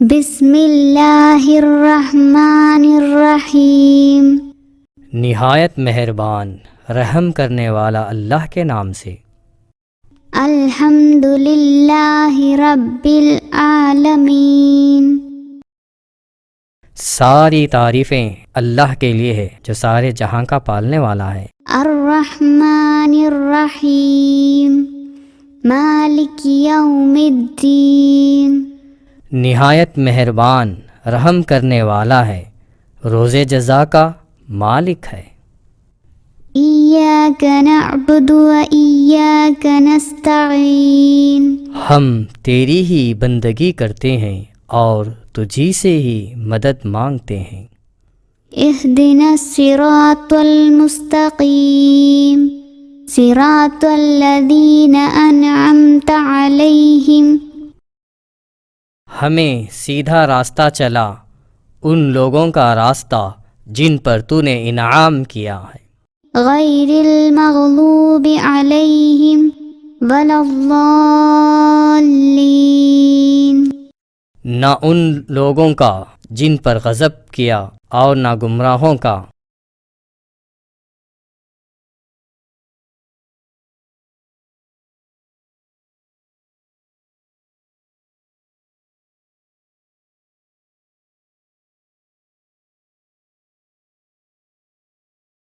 بسم اللہ الرحمن الرحیم نہایت مہربان رحم کرنے والا اللہ کے نام سے۔ الحمد للہ رب العالمین ساری تعریفیں اللہ کے لیے ہے جو سارے جہاں کا پالنے والا ہے۔ الرحمن الرحیم مالک یوم الدین نہایت مہربان رحم کرنے والا ہے، روز جزا کا مالک ہے۔ ایاک نعبد و ایاک نستعین ہم تیری ہی بندگی کرتے ہیں اور تجھی سے ہی مدد مانگتے ہیں۔ اہدنا الصراط المستقیم صراط الذین انعمت علیہم ہمیں سیدھا راستہ چلا ان لوگوں کا راستہ جن پر تو نے انعام کیا ہے، غیر المغضوب علیہم ولا الضالین نہ ان لوگوں کا جن پر غضب کیا اور نہ گمراہوں کا۔